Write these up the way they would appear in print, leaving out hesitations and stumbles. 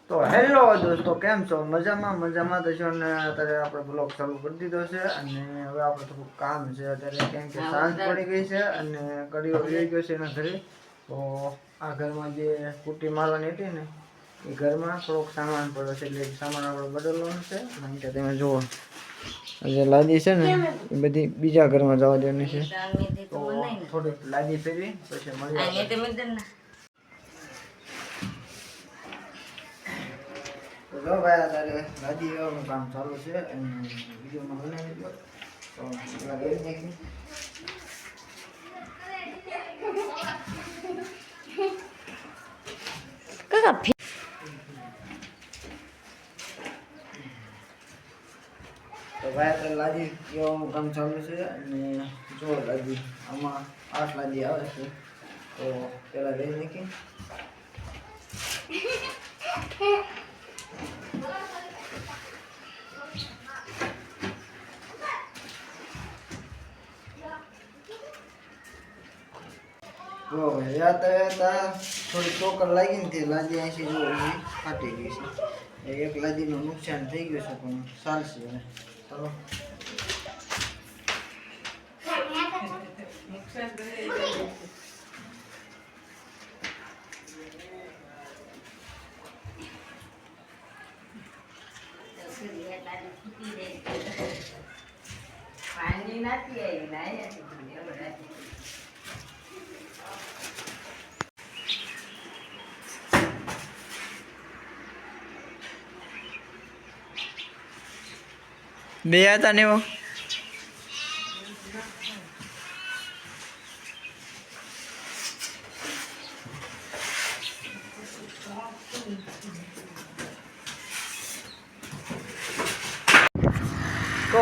તો હેલો દોસ્તો, કેમ છો? મજામાં તો છો ને? અત્યારે આપણે બ્લોગ ચાલુ કરી દીધો છે અને હવે આપણે થોડું કામ છે અત્યારે, કેમ કે સાંજ પડી ગઈ છે અને કડીઓ રહી ગયો છે એના ઘરે. તો આ ઘરમાં જે કુટી મારવાની હતી ને એ ઘરમાં થોડોક સામાન પડ્યો છે, એટલે સામાન આપણે બદલવાનો છે. કારણ કે તમે જુઓ જે લાદી છે ને એ બધી બીજા ઘરમાં જવા દેવાની છે. તો થોડીક લાદી ફેરવી પછી મળીએ. તો જો ભાઈ અત્યારે લાદી લેવાનું કામ ચાલુ છે અને વિડીયોમાં બનાવી દો તો પેલા લઈ નાખી. તો ભાઈ અત્યારે લાદી લેવાનું કામ ચાલુ છે અને જો લાદી આમાં 8 લાદી આવે છે. તો પેલા લઈ નાખી. જો યાતા થોડી ચોકર લાગી ને તે લાદી અહીંથી જો ફાટી ગઈ છે. એક લાદીનું નુકસાન થઈ ગયું છે પણ ચાલશે હવે. ચલો પાણી નથી આવી બે હતા ને તો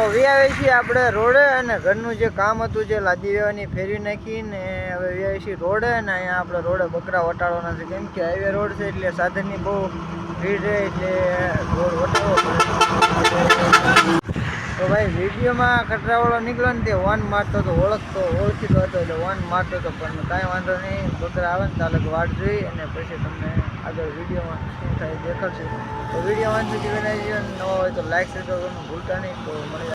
હવે આવે છીએ આપણે રોડે અને ઘરનું જે કામ હતું જે લાદી વ્યવહારની ફેરવી નાખીને હવે આવે છીએ રોડે. અને અહીંયા આપણે રોડે બકરા વટાડવાના છે, કેમ કે હાઈવે રોડ છે એટલે સાધનની બહુ ભીડ રહે એટલે રોડ વટાડવો પડે. તો ભાઈ વિડીયોમાં કચરાવાળો નીકળ્યો ને તે વન મારતો હતો, ઓળખીતો હતો એટલે વન મારતો હતો, પણ કાંઈ વાંધો નહીં. બકરા આવે ને તાલે વાટ જોઈ અને પછી તમને આગળ વિડીયોમાં શું થાય દેખાડશે. તો વિડીયોમાં સુધી બનાવી દો. નવા હોય તો લાઈક શેર કરવાનું ભૂલતા નહીં. તો મળી